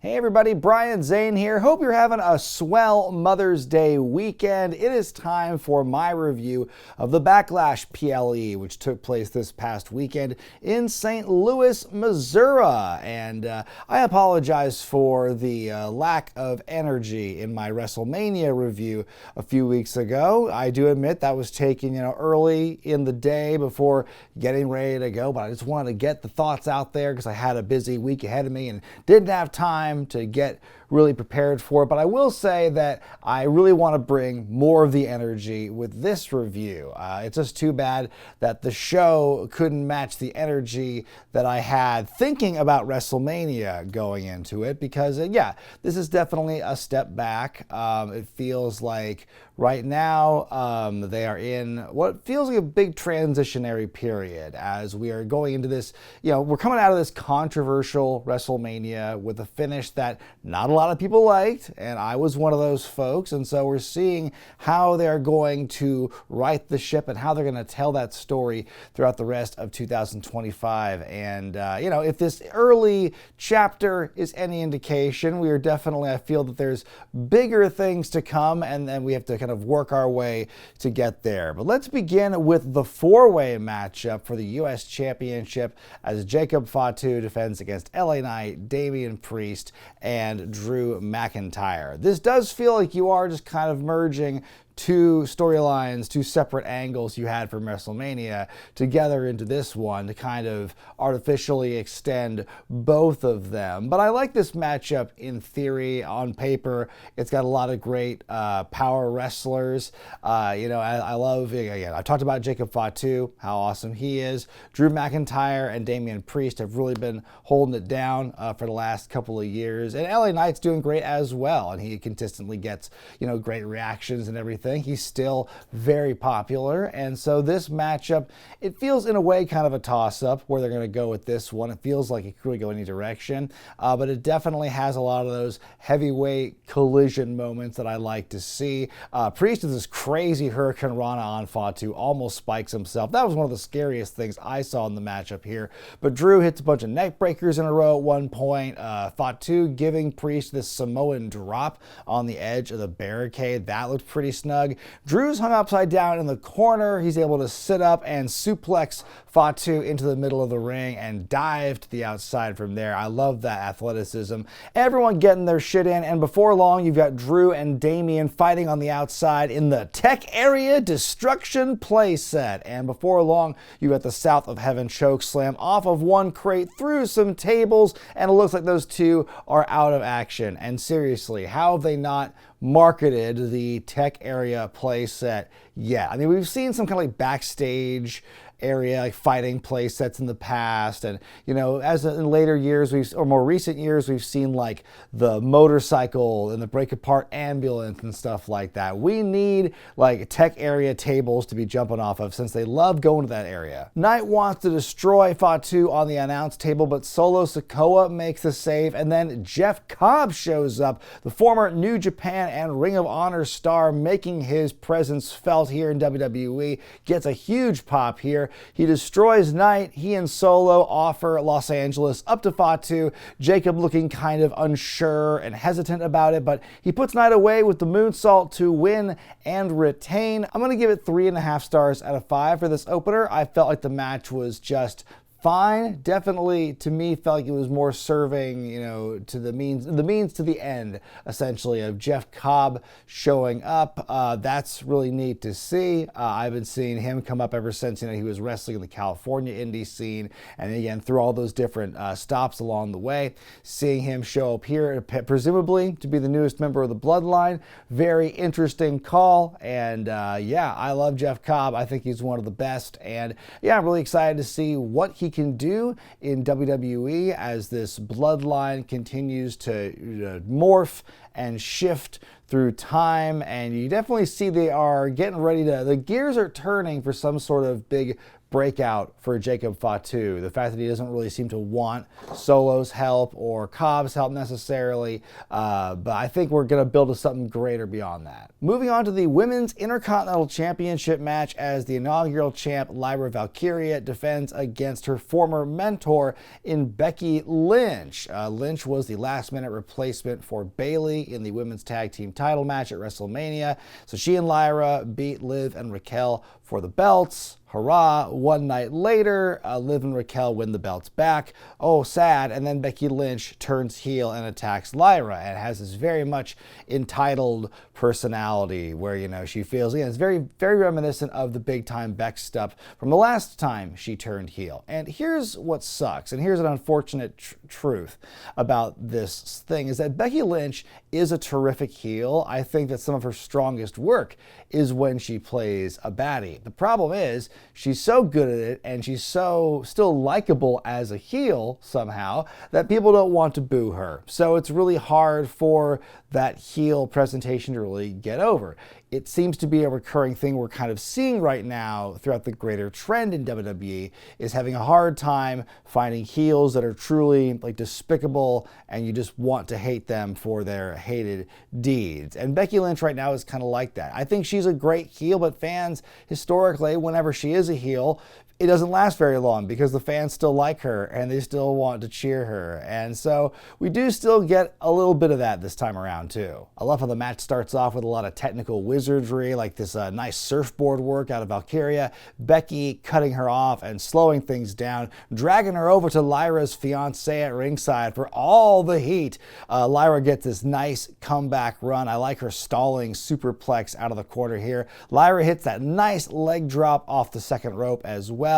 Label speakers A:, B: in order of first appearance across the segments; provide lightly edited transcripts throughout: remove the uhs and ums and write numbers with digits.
A: Hey everybody, Brian Zane here. Hope you're having a swell Mother's Day weekend. It is time for my review of the Backlash PLE, which took place this past weekend in St. Louis, Missouri. And I apologize for the lack of energy in my Wrestlemania review a few weeks ago. I do admit that was taken, early in the day before getting ready to go, but I just wanted to get the thoughts out there because I had a busy week ahead of me and didn't have time to get really prepared for it. But I will say that I really want to bring more of the energy with this review. It's just too bad that the show couldn't match the energy that I had thinking about Wrestlemania going into it, because this is definitely a step back. It feels like right now they are in what feels like a big transitionary period as we are going into this, we're coming out of this controversial WrestleMania with a finish that not a lot of people liked, and I was one of those folks. And so we're seeing how they're going to right the ship and how they're going to tell that story throughout the rest of 2025. And, if this early chapter is any indication, we are definitely, I feel that there's bigger things to come, and then we have to kind of work our way to get there. But let's begin with the four-way matchup for the U.S. Championship as Jacob Fatu defends against LA Knight, Damian Priest, and Drew McIntyre. This does feel like you are just kind of merging two storylines, two separate angles you had from WrestleMania together into this one to kind of artificially extend both of them. But I like this matchup in theory. On paper, it's got a lot of great power wrestlers. I love, again, I've talked about Jacob Fatu, how awesome he is. Drew McIntyre and Damian Priest have really been holding it down for the last couple of years. And LA Knight's doing great as well, and he consistently gets, great reactions and everything. He's still very popular. And so this matchup, it feels in a way kind of a toss-up where they're going to go with this one. It feels like it could really go any direction, but it definitely has a lot of those heavyweight collision moments that I like to see. Priest with this crazy Hurricane Rana on Fatu, almost spikes himself. That was one of the scariest things I saw in the matchup here. But Drew hits a bunch of neck breakers in a row at one point. Fatu giving Priest this Samoan drop on the edge of the barricade. That looked pretty snug. Drew's hung upside down in the corner. He's able to sit up and suplex Fatu into the middle of the ring and dive to the outside from there. I love that athleticism. Everyone getting their shit in, and before long, you've got Drew and Damian fighting on the outside in the Tech Area Destruction playset. And before long, you got the South of Heaven chokeslam off of one crate through some tables, and it looks like those two are out of action. And seriously, how have they not marketed the Tech Area playset yet? I mean, we've seen some kind of like backstage area, like fighting play sets in the past, and as in later years or more recent years, we've seen like the motorcycle and the break apart ambulance and stuff like that. We need like Tech Area tables to be jumping off of, since they love going to that area. Knight wants to destroy Fatu on the announce table, but Solo Sikoa makes the save, and then Jeff Cobb shows up, the former New Japan and Ring of Honor star, making his presence felt here in WWE. Gets a huge pop here. He destroys Knight. He and Solo offer Los Angeles up to Fatu. Jacob looking kind of unsure and hesitant about it, but he puts Knight away with the moonsault to win and retain. I'm going to give it 3.5 stars out of 5 for this opener. I felt like the match was just fine. Definitely, to me, felt like it was more serving, to the means to the end, essentially, of Jeff Cobb showing up. That's really neat to see. I've been seeing him come up ever since, he was wrestling in the California indie scene, and again, through all those different stops along the way, seeing him show up here, presumably to be the newest member of the Bloodline. Very interesting call, and I love Jeff Cobb. I think he's one of the best, and I'm really excited to see what he can do in WWE as this Bloodline continues to morph and shift through time, and you definitely see they are getting ready to, the gears are turning for some sort of big breakout for Jacob Fatu. The fact that he doesn't really seem to want Solo's help or Cobb's help necessarily, but I think we're going to build to something greater beyond that. Moving on to the Women's Intercontinental Championship match as the inaugural champ Lyra Valkyria defends against her former mentor in Becky Lynch. Lynch was the last-minute replacement for Bayley in the women's tag team title match at WrestleMania, so she and Lyra beat Liv and Raquel for the belts. Hurrah. One night later, Liv and Raquel win the belts back. Oh, sad. And then Becky Lynch turns heel and attacks Lyra and has this very much entitled personality where, you know, she feels, it's very, very reminiscent of the big time Beck stuff from the last time she turned heel. And here's what sucks, and here's an unfortunate truth about this thing, is that Becky Lynch is a terrific heel. I think that some of her strongest work is when she plays a baddie. The problem is she's so good at it and she's so still likable as a heel somehow that people don't want to boo her. So it's really hard for that heel presentation to really get over. It seems to be a recurring thing we're kind of seeing right now throughout the greater trend in WWE, is having a hard time finding heels that are truly like despicable and you just want to hate them for their hated deeds. And Becky Lynch right now is kind of like that. I think she's a great heel, but fans historically, whenever she is a heel, it doesn't last very long because the fans still like her and they still want to cheer her. And so we do still get a little bit of that this time around too. I love how the match starts off with a lot of technical wizardry, like this nice surfboard work out of Valkyria, Becky cutting her off and slowing things down, dragging her over to Lyra's fiance at ringside for all the heat. Lyra gets this nice comeback run. I like her stalling superplex out of the corner here. Lyra hits that nice leg drop off the second rope as well.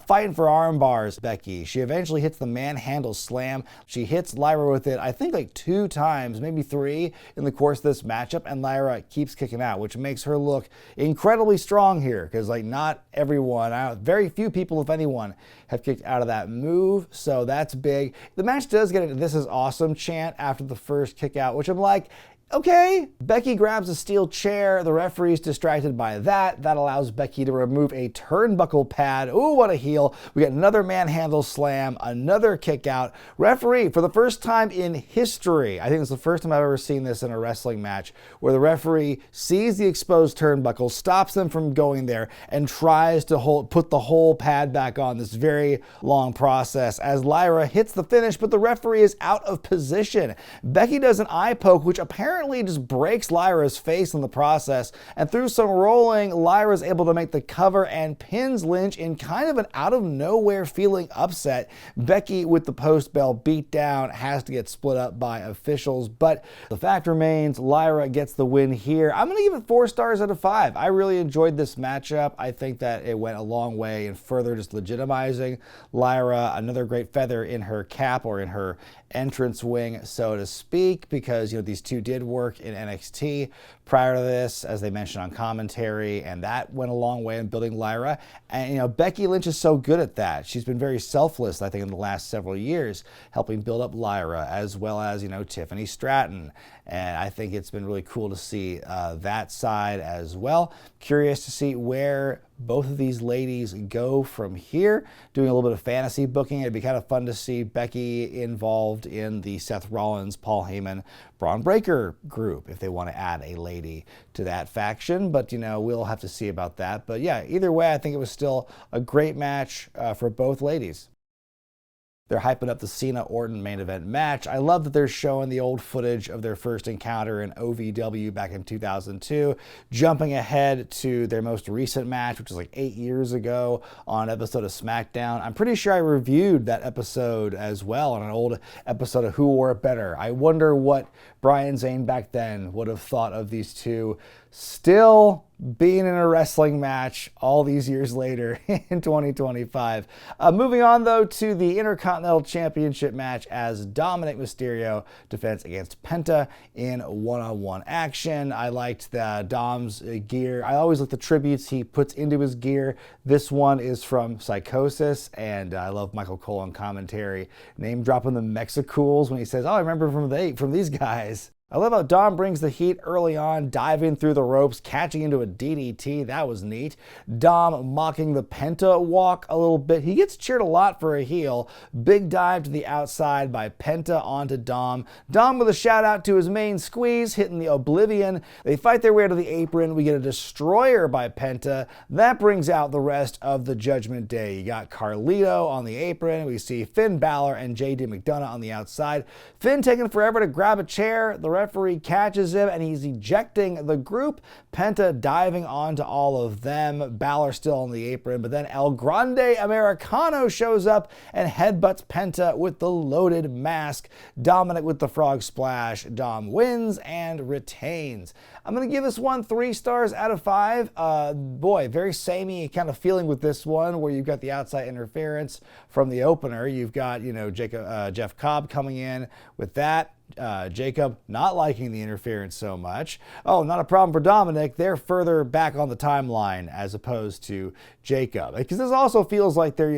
A: Fighting for arm bars, Becky. She eventually hits the manhandle slam. She hits Lyra with it, I think like 2 times, maybe 3 in the course of this matchup, and Lyra keeps kicking out, which makes her look incredibly strong here because like not everyone, very few people, if anyone, have kicked out of that move, so that's big. The match does get into "This is awesome" chant after the first kick out, which I'm like, okay. Becky grabs a steel chair. The referee's distracted by that. That allows Becky to remove a turnbuckle pad. Ooh, what a heel. We get another manhandle slam, another kick out. Referee, for the first time in history, I think it's the first time I've ever seen this in a wrestling match, where the referee sees the exposed turnbuckle, stops them from going there, and tries to put the whole pad back on. This very long process as Lyra hits the finish, but the referee is out of position. Becky does an eye poke, which apparently just breaks Lyra's face in the process, and through some rolling, Lyra's able to make the cover and pins Lynch in kind of an out of nowhere feeling upset. Becky, with the post bell beat down, has to get split up by officials, but the fact remains Lyra gets the win here. I'm going to give it 4 stars out of 5. I really enjoyed this matchup. I think that it went a long way in further just legitimizing Lyra, another great feather in her cap, or in her entrance wing, so to speak, because, you know, these two did work in NXT prior to this, as they mentioned on commentary, and that went a long way in building Lyra. And, you know, Becky Lynch is so good at that. She's been very selfless, I think, in the last several years, helping build up Lyra, as well as, you know, Tiffany Stratton. And I think it's been really cool to see that side as well. Curious to see where both of these ladies go from here. Doing a little bit of fantasy booking, it'd be kind of fun to see Becky involved in the Seth Rollins, Paul Heyman, Braun Breaker group if they want to add a lady to that faction. But, you know, we'll have to see about that. But yeah, either way, I think it was still a great match for both ladies. They're hyping up the Cena-Orton main event match. I love that they're showing the old footage of their first encounter in OVW back in 2002, jumping ahead to their most recent match, which was like 8 years ago on an episode of SmackDown. I'm pretty sure I reviewed that episode as well on an old episode of Who Wore It Better. I wonder what Brian Zane back then would have thought of these two still being in a wrestling match all these years later in 2025. Moving on, though, to the Intercontinental Championship match as Dominik Mysterio defends against Penta in one-on-one action. I liked the Dom's gear. I always like the tributes he puts into his gear. This one is from Psychosis, and I love Michael Cole on commentary, name dropping the Mexicools when he says, "Oh, I remember from these guys." I love how Dom brings the heat early on, diving through the ropes, catching into a DDT. That was neat. Dom mocking the Penta walk a little bit. He gets cheered a lot for a heel. Big dive to the outside by Penta onto Dom. Dom with a shout out to his main squeeze, hitting the Oblivion. They fight their way to the apron. We get a destroyer by Penta. That brings out the rest of the Judgment Day. You got Carlito on the apron. We see Finn Balor and JD McDonough on the outside. Finn taking forever to grab a chair. The referee catches him and he's ejecting the group. Penta diving onto all of them. Balor still on the apron, but then El Grande Americano shows up and headbutts Penta with the loaded mask. Dominik with the frog splash. Dom wins and retains. I'm going to give this one 3 stars out of 5. Boy, very samey kind of feeling with this one, where you've got the outside interference from the opener. You've got, Jeff Cobb coming in with that. Jacob not liking the interference so much. Oh, not a problem for Dominik. They're further back on the timeline as opposed to Jacob. Because this also feels like they're,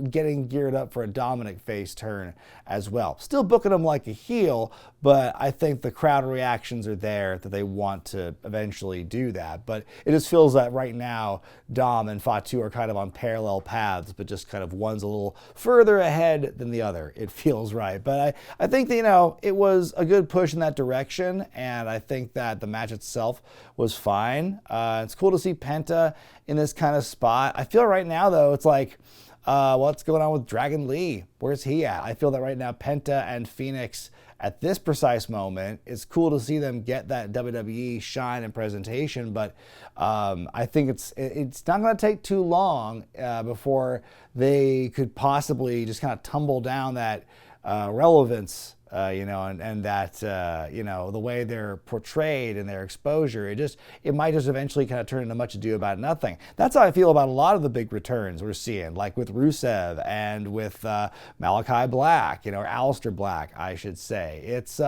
A: getting geared up for a Dominik face turn as well. Still booking him like a heel, but I think the crowd reactions are there that they want to eventually do that. But it just feels that right now, Dom and Fatu are kind of on parallel paths, but just kind of one's a little further ahead than the other. It feels right. But I think that, it was a good push in that direction, and I think that the match itself was fine. It's cool to see Penta in this kind of spot. I feel right now, though, it's like, what's going on with Dragon Lee? Where's he at? I feel that right now Penta and Phoenix at this precise moment, it's cool to see them get that WWE shine and presentation, but I think it's not going to take too long before they could possibly just kind of tumble down that relevance, and that, the way they're portrayed and their exposure, it might just eventually kind of turn into much ado about nothing. That's how I feel about a lot of the big returns we're seeing, like with Rusev and with Malachi Black, or Aleister Black, I should say. It's,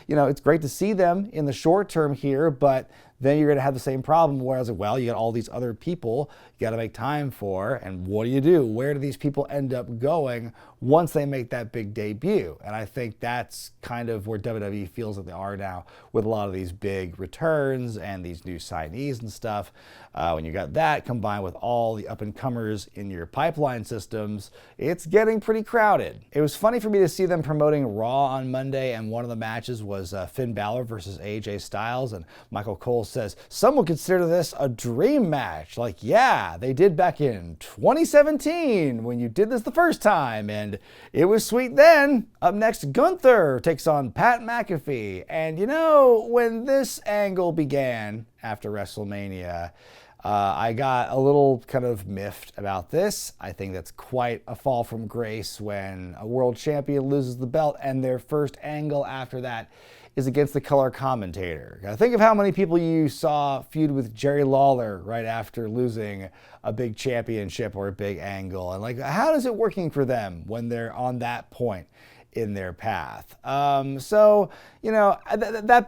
A: it's great to see them in the short term here, but then you're going to have the same problem where I was like, well, you got all these other people you got to make time for, and what do? Where do these people end up going once they make that big debut? And I think that's kind of where WWE feels that they are now with a lot of these big returns and these new signees and stuff. When you got that combined with all the up-and-comers in your pipeline systems, it's getting pretty crowded. It was funny for me to see them promoting Raw on Monday, and one of the matches was Finn Balor versus AJ Styles, and Michael Cole says, some would consider this a dream match. Like, yeah, they did back in 2017 when you did this the first time, and it was sweet then. Up next, Gunther takes on Pat McAfee. And when this angle began after WrestleMania, I got a little kind of miffed about this. I think that's quite a fall from grace when a world champion loses the belt and their first angle after that is against the color commentator. Think of how many people you saw feud with Jerry Lawler right after losing a big championship or a big angle. And how is it working for them when they're on that point in their path? That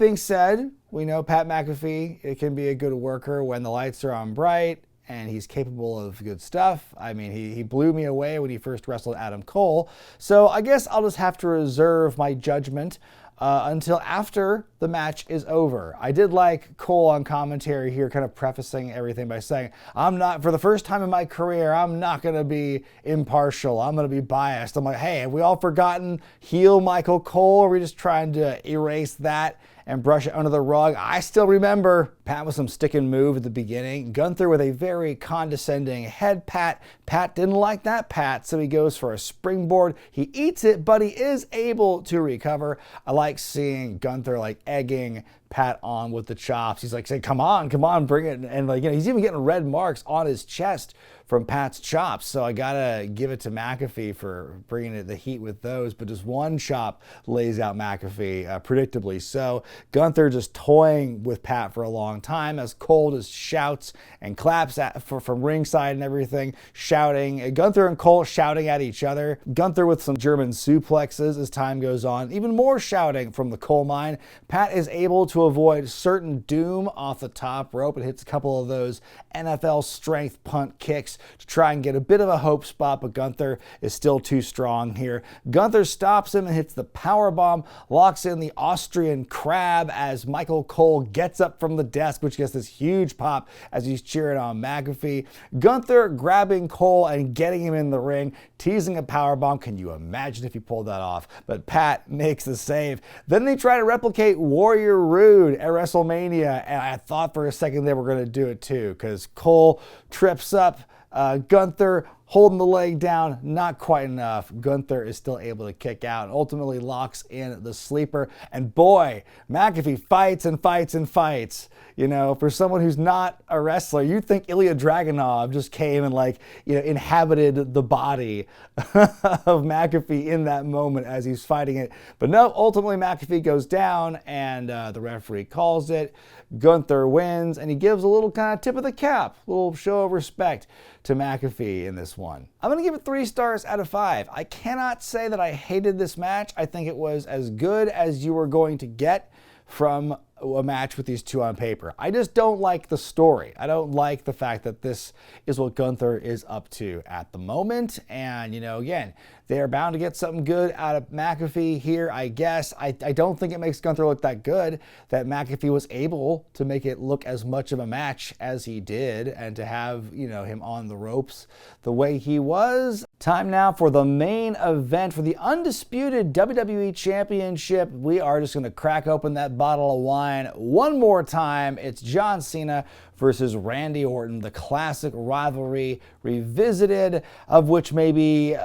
A: being said, we know Pat McAfee, it can be a good worker when the lights are on bright and he's capable of good stuff. I mean, he blew me away when he first wrestled Adam Cole. So I guess I'll just have to reserve my judgment until after the match is over. I did like Cole on commentary here kind of prefacing everything by saying, for the first time in my career, I'm not going to be impartial. I'm going to be biased. I'm like, hey, have we all forgotten heel Michael Cole? Are we just trying to erase that and brush it under the rug? I still remember Pat with some stick and move at the beginning. Gunther with a very condescending head pat. Pat didn't like that pat, so he goes for a springboard. He eats it, but he is able to recover. I like seeing Gunther egging Pat on with the chops. He's saying, come on, bring it. And he's even getting red marks on his chest from Pat's chops. So I gotta give it to McAfee for bringing the heat with those. But just one chop lays out McAfee predictably. So Gunther just toying with Pat for a long time as Cole just shouts and claps from ringside and everything, shouting. Gunther and Cole shouting at each other. Gunther with some German suplexes as time goes on. Even more shouting from the coal mine. Pat is able to to avoid certain doom off the top rope and hits a couple of those NFL strength punt kicks to try and get a bit of a hope spot, but Gunther is still too strong here. Gunther stops him and hits the powerbomb, locks in the Austrian crab as Michael Cole gets up from the desk, which gets this huge pop as he's cheering on McAfee. Gunther grabbing Cole and getting him in the ring, teasing a powerbomb. Can you imagine if he pulled that off? But Pat makes the save. Then they try to replicate Warrior Rude at WrestleMania, and I thought for a second they were going to do it too, because Cole trips up Gunther, holding the leg down, not quite enough. Gunther is still able to kick out and ultimately locks in the sleeper. And boy, McAfee fights and fights and fights. You know, for someone who's not a wrestler, you'd think Ilya Dragunov just came and inhabited the body of McAfee in that moment as he's fighting it. But no, ultimately McAfee goes down and the referee calls it. Gunther wins, and he gives a little kind of tip of the cap, a little show of respect to McAfee in this one. I'm going to give it 3 stars out of 5. I cannot say that I hated this match. I think it was as good as you were going to get from a match with these two on paper. I just don't like the story. I don't like the fact that this is what Gunther is up to at the moment. And, again, they are bound to get something good out of McAfee here, I guess. I don't think it makes Gunther look that good that McAfee was able to make it look as much of a match as he did and to have, him on the ropes the way he was. Time now for the main event for the Undisputed WWE Championship. We are just going to crack open that bottle of wine one more time. It's John Cena versus Randy Orton, the classic rivalry revisited, of which maybe,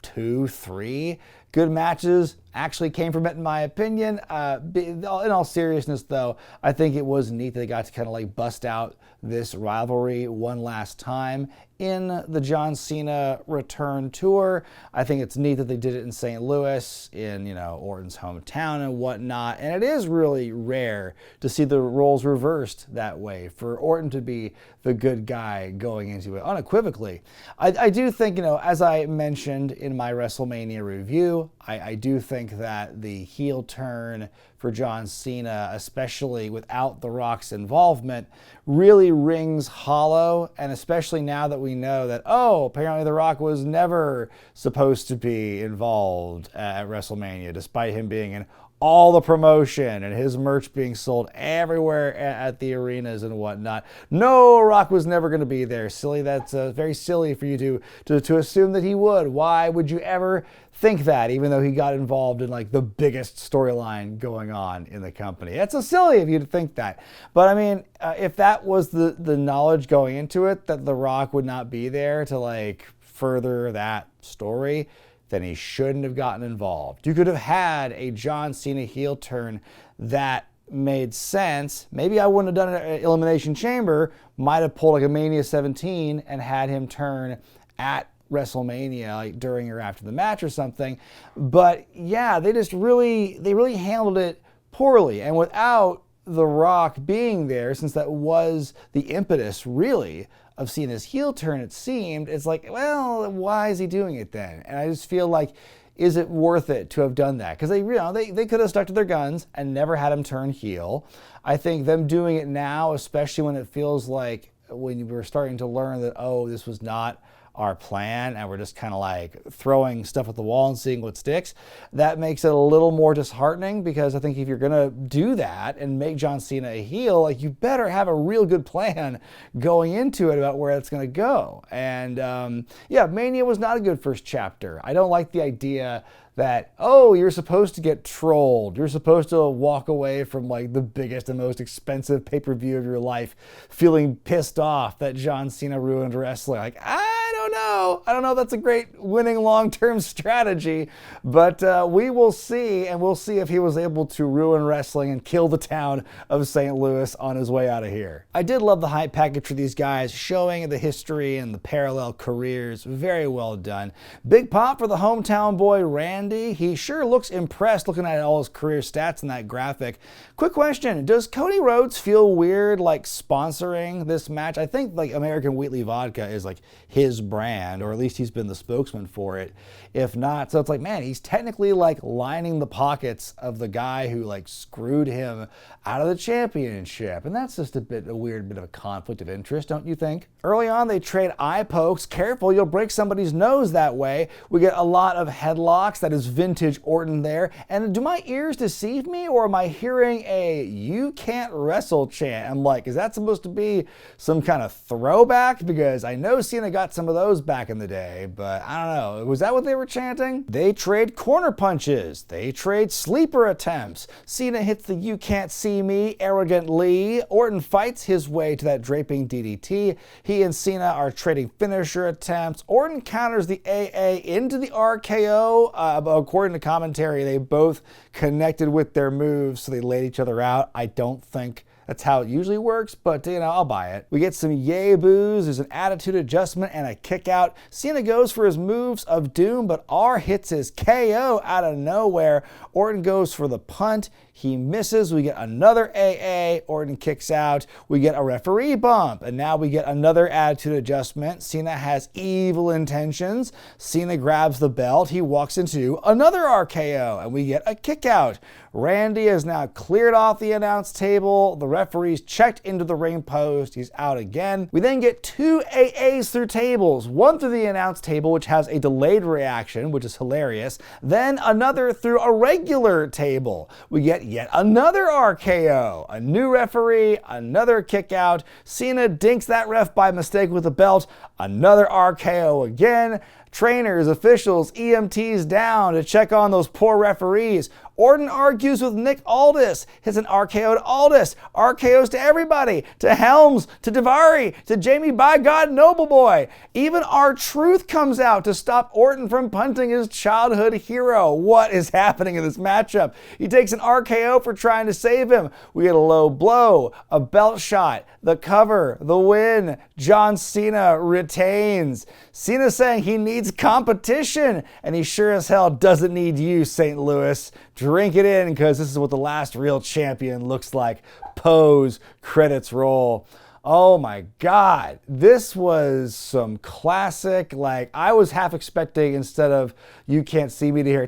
A: 2, 3 good matches actually came from it, in my opinion. In all seriousness, though, I think it was neat that they got to kind of bust out this rivalry one last time in the John Cena return tour. I think it's neat that they did it in St. Louis, in Orton's hometown and whatnot. And it is really rare to see the roles reversed that way, for Orton to be the good guy going into it unequivocally. I do think, as I mentioned in my WrestleMania review, I do think that the heel turn for John Cena, especially without The Rock's involvement, really rings hollow. And especially now that we know that, apparently The Rock was never supposed to be involved at WrestleMania, despite him being in all the promotion and his merch being sold everywhere at the arenas and whatnot. No, Rock was never going to be there. Silly. That's very silly for you to assume that he would. Why would you ever think that, even though he got involved in the biggest storyline going on in the company? That's so silly of you to think that. But I mean, if that was the knowledge going into it, that The Rock would not be there to further that story, then he shouldn't have gotten involved. You could have had a John Cena heel turn that made sense. Maybe I wouldn't have done it at Elimination Chamber, might have pulled a Mania 17 and had him turn at WrestleMania during or after the match or something. But yeah, they really handled it poorly. And without The Rock being there, since that was the impetus really of seeing this heel turn, it seemed, it's well, why is he doing it then? And I just feel is it worth it to have done that? Because they could have stuck to their guns and never had him turn heel. I think them doing it now, especially when it feels like when you were starting to learn that, this was not our plan and we're just kind of throwing stuff at the wall and seeing what sticks, that makes it a little more disheartening, because I think if you're gonna do that and make John Cena a heel, you better have a real good plan going into it about where it's gonna go. And Mania was not a good first chapter. I don't like the idea that, you're supposed to get trolled. You're supposed to walk away from the biggest and most expensive pay-per-view of your life feeling pissed off that John Cena ruined wrestling. I don't know if that's a great winning long-term strategy, but we will see, and we'll see if he was able to ruin wrestling and kill the town of St. Louis on his way out of here. I did love the hype package for these guys, showing the history and the parallel careers. Very well done. Big pop for the hometown boy, Randy. He sure looks impressed looking at all his career stats in that graphic. Quick question, does Cody Rhodes feel weird sponsoring this match? I think American Wheatley Vodka is his brand. brand, or at least he's been the spokesman for it. If not, so it's like, man, he's technically like lining the pockets of the guy who like screwed him out of the championship. And that's just a weird bit of a conflict of interest, don't you think? Early on, they trade eye pokes. Careful, you'll break somebody's nose that way. We get a lot of headlocks. That is vintage Orton there. And do my ears deceive me, or am I hearing a "you can't wrestle" chant? I'm like, is that supposed to be some kind of throwback? Because I know Cena got some of those back in the day, but I don't know. Was that what they were chanting? They trade corner punches. They trade sleeper attempts. Cena hits the "you can't see me" arrogantly. Orton fights his way to that draping DDT. He and Cena are trading finisher attempts. Orton counters the AA into the RKO. According to commentary, they both connected with their moves, so they laid each other out. I don't think that's how it usually works, but I'll buy it. We get some yay boos, there's an attitude adjustment and a kick out. Cena goes for his moves of doom, but R hits his KO out of nowhere. Orton goes for the punt. He misses. We get another AA. Orton kicks out. We get a referee bump. And now we get another attitude adjustment. Cena has evil intentions. Cena grabs the belt. He walks into another RKO. And we get a kick out. Randy is now cleared off the announce table. The referee's checked into the ring post. He's out again. We then get two AAs through tables. One through the announce table, which has a delayed reaction, which is hilarious. Then another through a regular table. We get yet another RKO, a new referee, another kick out. Cena dinks that ref by mistake with the belt, another RKO again. Trainers, officials, EMTs down to check on those poor referees. Orton argues with Nick Aldis, hits an RKO to Aldis, RKOs to everybody, to Helms, to Daivari, to Jamie by God Nobleboy. Even R-Truth comes out to stop Orton from punting his childhood hero. What is happening in this matchup? He takes an RKO for trying to save him. We get a low blow, a belt shot, the cover, the win. John Cena retains. Cena saying he needs competition, and he sure as hell doesn't need you, St. Louis. Drink it in, because this is what the last real champion looks like. Pose, credits roll. Oh my God, this was some classic, like I was half expecting, instead of "you can't see me," to hear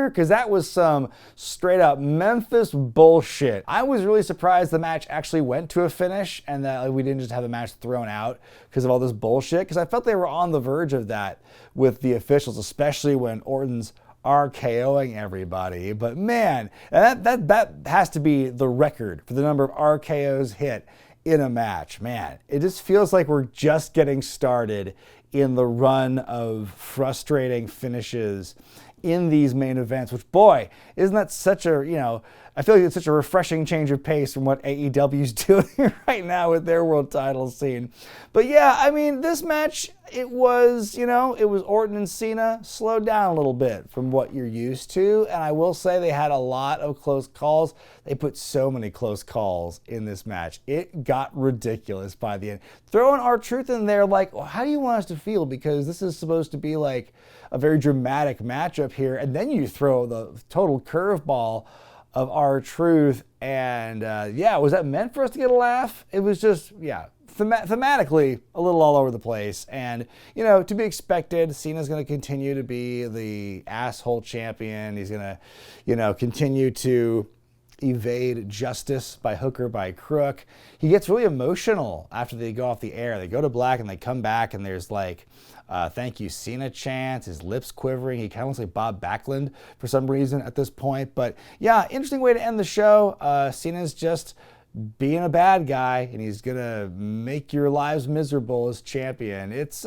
A: because that was some straight up Memphis bullshit. I was really surprised the match actually went to a finish and that we didn't just have the match thrown out because of all this bullshit, because I felt they were on the verge of that with the officials, especially when Orton's RKOing everybody. But man, that has to be the record for the number of RKOs hit in a match. Man, it just feels like we're just getting started in the run of frustrating finishes in these main events, which, boy, isn't that such a, I feel like it's such a refreshing change of pace from what AEW's doing right now with their world title scene. But yeah, I mean, this match, it was Orton and Cena slowed down a little bit from what you're used to. And I will say they had a lot of close calls. They put so many close calls in this match. It got ridiculous by the end. Throwing R-Truth in there, like, well, how do you want us to feel? Because this is supposed to be like a very dramatic matchup here. And then you throw the total curveball of R-Truth. And was that meant for us to get a laugh? It was just, thematically a little all over the place. And, to be expected, Cena's going to continue to be the asshole champion. He's going to, continue to evade justice by hook or by crook. He gets really emotional after they go off the air. They go to black and they come back and there's like, thank you Cena chants, his lips quivering. He kind of looks like Bob Backlund for some reason at this point. But yeah, interesting way to end the show. Cena's just being a bad guy, and he's gonna make your lives miserable as champion. It's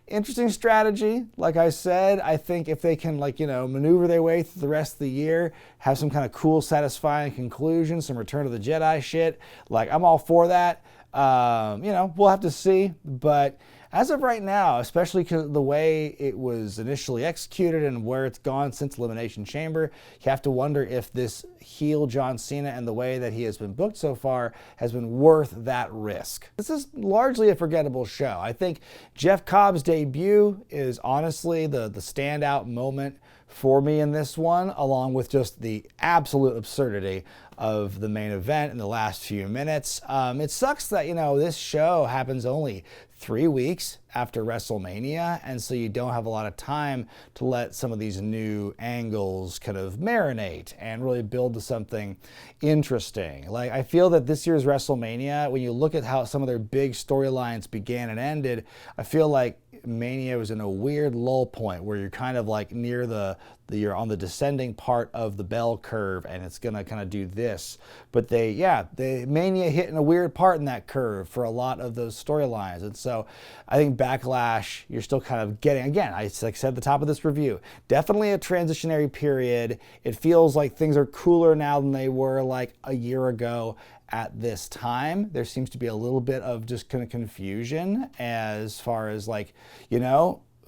A: interesting strategy. Like I said, I think if they can maneuver their way through the rest of the year, have some kind of cool, satisfying conclusion, some Return of the Jedi shit, I'm all for that. We'll have to see, but as of right now, especially the way it was initially executed and where it's gone since Elimination Chamber, you have to wonder if this heel John Cena and the way that he has been booked so far has been worth that risk. This is largely a forgettable show. I think Jeff Cobb's debut is honestly the standout moment for me in this one, along with just the absolute absurdity of the main event in the last few minutes. It sucks that, this show happens only 3 weeks after WrestleMania, and so you don't have a lot of time to let some of these new angles kind of marinate and really build to something interesting. Like, I feel that this year's WrestleMania, when you look at how some of their big storylines began and ended, I feel like Mania was in a weird lull point where you're kind of like near you're on the descending part of the bell curve, and it's gonna kind of do this. But the Mania hit in a weird part in that curve for a lot of those storylines. And so I think Backlash, you're still kind of getting, again, I said at the top of this review, definitely a transitionary period. It feels like things are cooler now than they were like a year ago. At this time, there seems to be a little bit of just kind of confusion as far as like,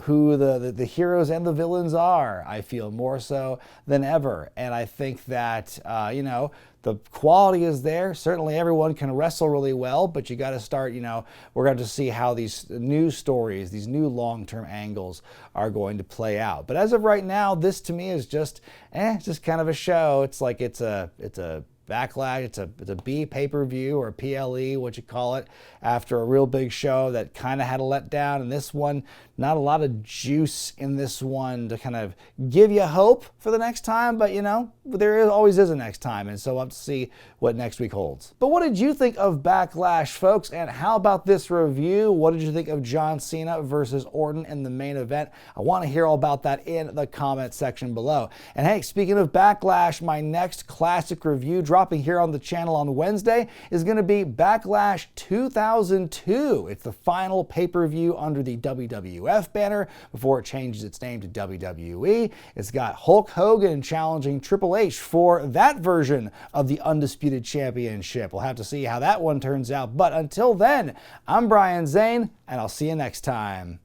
A: who the heroes and the villains are, I feel more so than ever. And I think that, the quality is there. Certainly everyone can wrestle really well, but you got to start, we're going to see how these new stories, these new long-term angles are going to play out. But as of right now, this to me is just kind of a show. It's like it's a Backlash, it's a B pay-per-view or a PLE, what you call it, after a real big show that kind of had a letdown. And this one, not a lot of juice in this one to kind of give you hope for the next time, but there always is a next time, and so we'll have to see what next week holds. But what did you think of Backlash, folks? And how about this review? What did you think of John Cena versus Orton in the main event? I want to hear all about that in the comment section below. And hey, speaking of Backlash, my next classic review dropping here on the channel on Wednesday is going to be Backlash 2002. It's the final pay-per-view under the WWF banner before it changes its name to WWE. It's got Hulk Hogan challenging Triple H for that version of the Undisputed Championship. We'll have to see how that one turns out. But until then, I'm Brian Zane, and I'll see you next time.